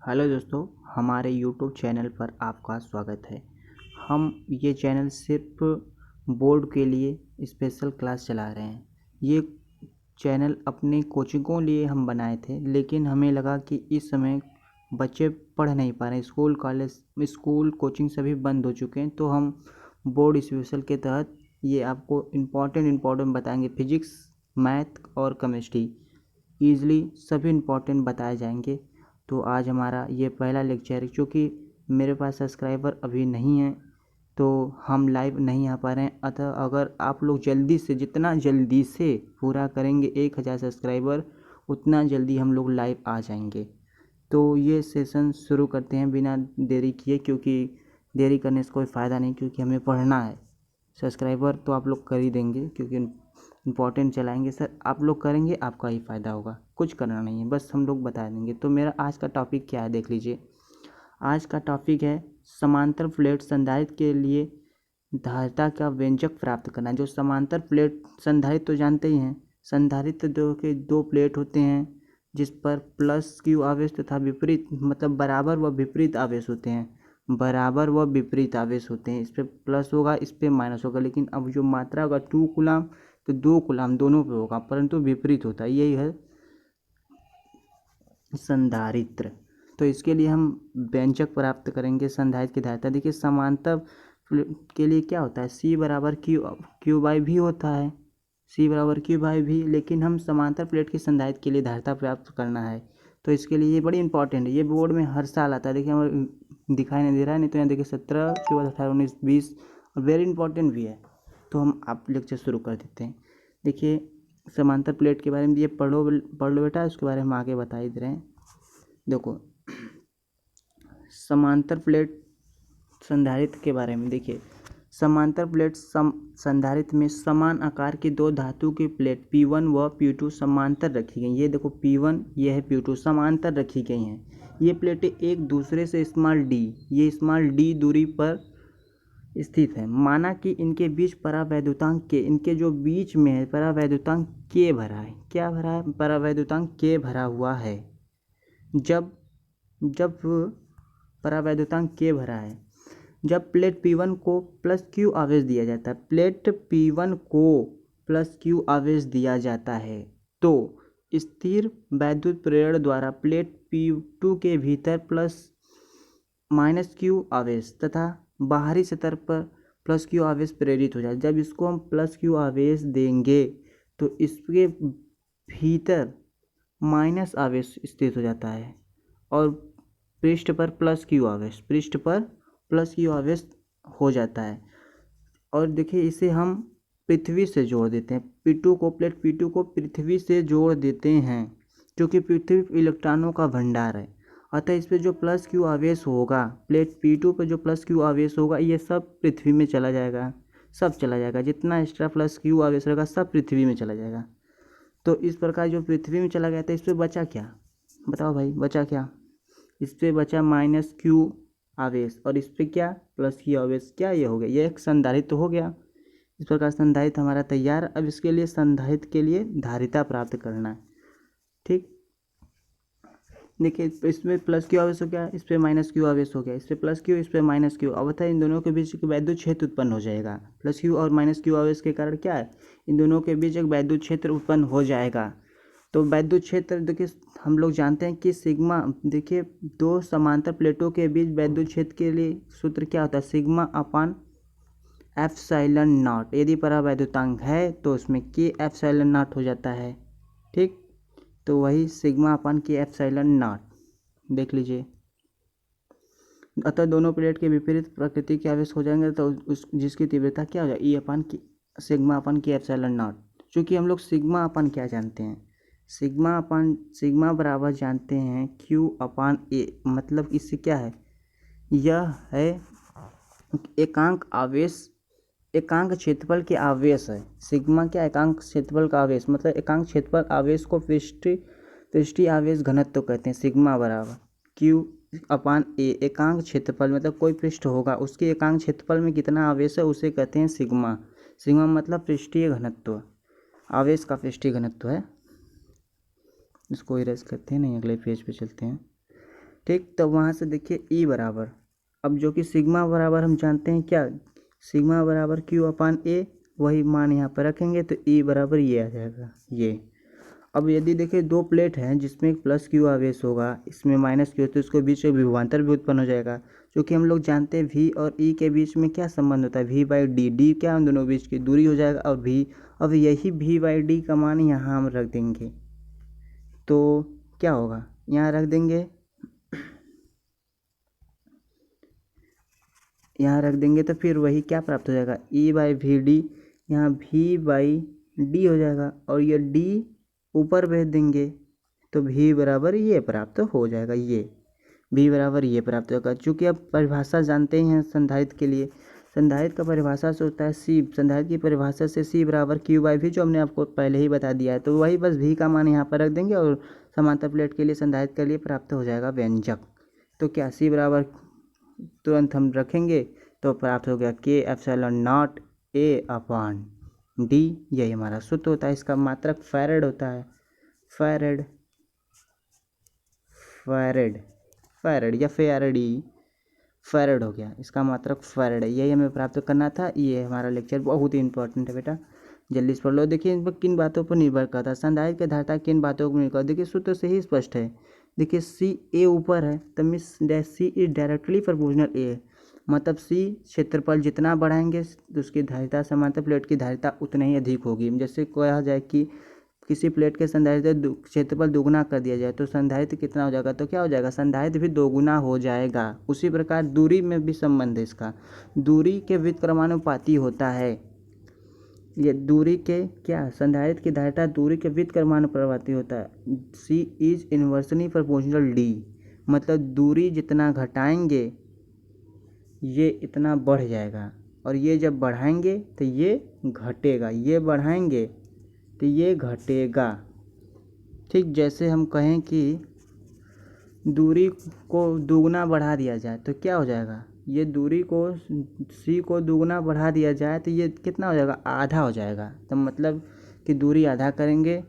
Hello दोस्तों, हमारे YouTube channel पर आपका स्वागत है। हम ये चैनल सिर्फ बोर्ड के लिए स्पेशल क्लास चला रहे हैं। ये चैनल अपने कोचिंगों लिए हम बनाए थे, लेकिन हमें लगा कि इस समय बच्चे पढ़ नहीं पा रहे हैं। स्कूल कोचिंग सभी बंद हो चुके हैं, तो हम बोर्ड स्पेशल के तहत ये आपको इम्पॉर्टेंट बताएंगे। फिजिक्स, मैथ और केमिस्ट्री ईज़िली सभी इम्पॉर्टेंट बताए जाएंगे। तो आज हमारा ये पहला लेक्चर है। क्योंकि मेरे पास सब्सक्राइबर अभी नहीं है, तो हम लाइव नहीं आ पा रहे हैं। अतः अगर आप लोग जल्दी से, जितना जल्दी से पूरा करेंगे 1000 सब्सक्राइबर, उतना जल्दी हम लोग लाइव आ जाएंगे। तो ये सेशन शुरू करते हैं बिना देरी किए, क्योंकि देरी करने से कोई फ़ायदा नहीं, क्योंकि हमें पढ़ना है। सब्सक्राइबर तो आप लोग कर ही देंगे, क्योंकि इम्पोर्टेंट चलाएंगे। सर आप लोग करेंगे, आपका ही फ़ायदा होगा। कुछ करना नहीं है, बस हम लोग बता देंगे। तो मेरा आज का टॉपिक क्या है, देख लीजिए। आज का टॉपिक है समांतर प्लेट संधारित्र के लिए धारिता का व्यंजक प्राप्त करना। जो समांतर प्लेट संधारित्र तो जानते ही हैं। संधारित्र दो प्लेट होते हैं, जिस पर प्लस क्यू आवेश तथा विपरीत, मतलब बराबर व विपरीत आवेश होते हैं। बराबर व विपरीत आवेश होते हैं। इस पर प्लस होगा, इस पर माइनस होगा। लेकिन अब जो मात्रा होगा 2 कूलाम तो 2 कूलाम दोनों पे होगा, परंतु विपरीत होता है। यही है संधारित्र। तो इसके लिए हम व्यंजक प्राप्त करेंगे संधारित्र की धारिता। देखिए, समांतर के लिए क्या होता है, सी बराबर क्यू बाई भी होता है। सी बराबर क्यू बाई भी। लेकिन हम समांतर प्लेट की संधारित्र के लिए धारिता प्राप्त करना है, तो इसके लिए ये बड़ी इंपॉर्टेंट है। ये बोर्ड में हर साल आता है। देखिए, हमें दिखाई नहीं दे रहा है, नहीं तो यहाँ देखिए 17 के बाद 18, 19, 20 और वेरी इंपॉर्टेंट भी है। तो हम आप लेक्चर शुरू कर देते हैं। देखिए, समांतर प्लेट के बारे में ये पढ़ लो बेटा, उसके बारे में आगे बता ही दे रहे हैं। देखो, समांतर प्लेट संधारित्र के बारे में देखिए। समांतर प्लेट संधारित्र में समान आकार की दो धातु की प्लेट P1 व P2 समांतर रखी गई। ये देखो P1, ये है P2, समांतर रखी गई हैं। ये प्लेटें एक दूसरे से स्मॉल d दूरी पर स्थित है। माना कि इनके बीच परावैद्युतांक के, इनके जो बीच में है परावैद्युतांक K भरा है। क्या भरा है? परावैद्युतांक K भरा हुआ है। जब परावैद्युतांक K भरा है, जब प्लेट P1 को प्लस क्यू आवेश दिया जाता है, प्लेट P1 को प्लस क्यू आवेश दिया जाता है, तो स्थिर वैद्युत प्रेरण द्वारा प्लेट P2 के भीतर प्लस माइनस क्यू आवेश तथा बाहरी सतह पर प्लस क्यू आवेश प्रेरित हो जाए। जब इसको हम प्लस क्यू आवेश देंगे, तो इसके भीतर माइनस आवेश स्थित हो जाता है और पृष्ठ पर प्लस क्यू आवेश हो जाता है। और देखिए, इसे हम पृथ्वी से जोड़ देते हैं। प्लेट P2 को पृथ्वी से जोड़ देते हैं, क्योंकि पृथ्वी इलेक्ट्रॉनों का भंडार है। अतः इस पर जो प्लस क्यू आवेश होगा, प्लेट P2 पर जो प्लस क्यू आवेश होगा, ये सब पृथ्वी में चला जाएगा। जितना एक्स्ट्रा प्लस क्यू आवेश रहेगा, सब पृथ्वी में चला जाएगा। तो इस प्रकार जो पृथ्वी में चला गया था, इस पर बचा क्या? बताओ भाई, बचा क्या? इस पर बचा माइनस क्यू आवेश, और इस पर क्या? प्लस क्यू आवेश। क्या ये हो गया? ये एक संधारित्र हो गया। इस प्रकार संधारित्र हमारा तैयार। अब इसके लिए संधारित्र के लिए धारिता प्राप्त करना है। ठीक, देखिए, इसमें प्लस क्यू आवेश हो गया, इस पर माइनस क्यू आवेश हो गया। इस पर प्लस क्यू, इस पर माइनस क्यू। अब इन दोनों के बीच एक वैद्युत क्षेत्र उत्पन्न हो जाएगा। प्लस क्यू और माइनस क्यू आवेश के कारण क्या है, इन दोनों के बीच एक वैद्युत क्षेत्र उत्पन्न हो जाएगा। तो वैद्युत क्षेत्र, देखिए, हम लोग जानते हैं कि सिग्मा, देखिए, दो समांतर प्लेटों के बीच वैद्युत क्षेत्र के लिए सूत्र क्या होता है, सिग्मा अपान एप्सिलॉन नॉट। यदि परावैद्युतांक है तो उसमें के एप्सिलॉन नॉट हो जाता है। ठीक, तो वही सिग्मा अपान के एप्सिलॉन नॉट, देख लीजिए। अतः दोनों प्लेट के विपरीत प्रकृति के आवेश हो जाएंगे, तो जिसकी तीव्रता क्या हो जाएगी, ई अपान की सिग्मा अपान के एप्सिलॉन नॉट। चूँकि हम लोग सिग्मा अपान क्या जानते हैं, सिग्मा बराबर जानते हैं क्यू अपान ए। मतलब इससे क्या है, यह है एकांक क्षेत्रफल के आवेश है। सिग्मा क्या? एकांक क्षेत्रफल का आवेश। मतलब एकांक क्षेत्रफल आवेश को पृष्ठीय आवेश घनत्व कहते हैं। सिग्मा बराबर क्यू अपान ए। एकांक क्षेत्रफल मतलब कोई पृष्ठ होगा, उसके एकांक क्षेत्रफल में कितना आवेश है, उसे कहते हैं सिग्मा। सिग्मा मतलब पृष्ठीय घनत्व, आवेश का पृष्ठीय घनत्व है। इसको इरेज करते हैं, नहीं अगले पेज पे चलते हैं। ठीक। तो वहाँ से देखिए ई बराबर, अब जो कि सिग्मा बराबर हम जानते हैं क्या, सिग्मा बराबर क्यू अपान ए, वही मान यहाँ पर रखेंगे तो ई बराबर ये आ जाएगा ये। अब यदि देखिए दो प्लेट हैं जिसमें एक प्लस क्यू आवेश होगा, इसमें माइनस क्यू, तो इसके बीच में विभवांतर भी उत्पन्न हो जाएगा, क्योंकि हम लोग जानते हैं वी और ई के बीच में क्या संबंध होता है, वी बाई डी, डी क्या उन दोनों बीच की दूरी हो जाएगा, और वी, अब यही वी बाई डी का मान यहाँ हम रख देंगे तो क्या होगा, यहाँ रख देंगे, यहाँ रख देंगे तो फिर वही क्या प्राप्त हो जाएगा, ई बाई वी डी, यहाँ वी बाई डी हो जाएगा, और ये डी ऊपर भेज देंगे तो भी बराबर ये प्राप्त हो जाएगा, ये भी बराबर ये प्राप्त होगा। चूँकि अब परिभाषा जानते ही हैं संधारित्र के लिए, संधारित्र का परिभाषा से होता है सी, संधारित्र की परिभाषा से सी बराबर क्यू बाई वी, जो हमने आपको पहले ही बता दिया है, तो वही बस भी का मान यहाँ पर रख देंगे और समांतर प्लेट के लिए संधारित्र के लिए प्राप्त हो जाएगा व्यंजक। तो क्या सी बराबर तुरंत हम रखेंगे तो प्राप्त हो गया के epsilon not a upon D, यही हमारा सूत्र होता है। इसका मात्रक फैरेड होता है, फैरेड, फैरेड, फैरेड या फेराडी, फैरेड हो गया, इसका मात्रक फैरेड है। यही हमें प्राप्त करना था। ये हमारा लेक्चर बहुत ही इंपॉर्टेंट है बेटा, जल्दी से पढ़ लो। देखिए इन पर किन बातों पर निर्भर करता है, संधारित्र की धारिता किन बातों पर निर्भर करता है, देखिए सूत्र से ही स्पष्ट है। देखिए सी ए ऊपर है तो means C is directly proportional A, मतलब सी क्षेत्रफल जितना बढ़ाएंगे तो उसकी धारिता समांतर प्लेट की धारिता उतना ही अधिक होगी। जैसे कहा जाए कि किसी प्लेट के संधारित्र क्षेत्रफल दोगुना कर दिया जाए तो संधारित्र कितना हो जाएगा, तो क्या हो जाएगा, संधारित्र भी दोगुना हो जाएगा। उसी प्रकार दूरी में भी संबंध है इसका, दूरी के व्युत्क्रमानुपाती होता है, ये दूरी के क्या, संधारित्र की धारिता दूरी के व्युत्क्रमानुपाती होता है। सी इज इन्वर्सली प्रोपोर्शनल डी, मतलब दूरी जितना घटाएंगे ये इतना बढ़ जाएगा, और ये जब बढ़ाएंगे तो ये घटेगा, ये बढ़ाएंगे तो ये घटेगा। ठीक, जैसे हम कहें कि दूरी को दुगना बढ़ा दिया जाए तो क्या हो जाएगा, ये दूरी को सी को दुगना बढ़ा दिया जाए तो ये कितना हो जाएगा, आधा हो जाएगा। तो मतलब कि दूरी आधा करेंगे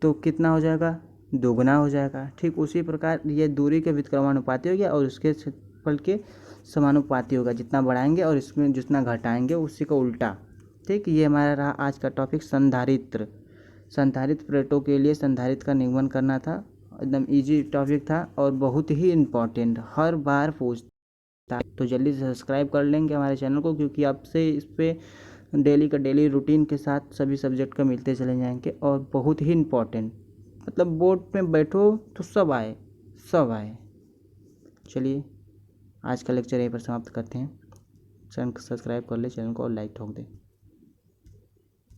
तो कितना हो जाएगा, दोगुना हो जाएगा। ठीक उसी प्रकार ये दूरी के व्युत्क्रमानुपाती हो गया और उसके क्षेत्रफल के समानुपाती होगा, जितना बढ़ाएंगे और इसमें जितना घटाएंगे उसी का उल्टा। ठीक, ये हमारा रहा आज का टॉपिक संधारित्र। संधारित्र प्लेटों के लिए संधारित्र का निगमन करना था, एकदम इजी टॉपिक था और बहुत ही इम्पोर्टेंट, हर बार पूछता है। तो जल्दी से सब्सक्राइब कर लेंगे हमारे चैनल को, क्योंकि आपसे इस पर डेली का डेली रूटीन के साथ सभी सब्जेक्ट का मिलते चले जाएंगे और बहुत ही इम्पोर्टेंट, मतलब बोर्ड में बैठो तो सब आए, सब आए। चलिए आज का लेक्चर यहीं पर समाप्त करते हैं। चैनल को सब्सक्राइब कर ले, चैनल को और लाइक ठोक दें।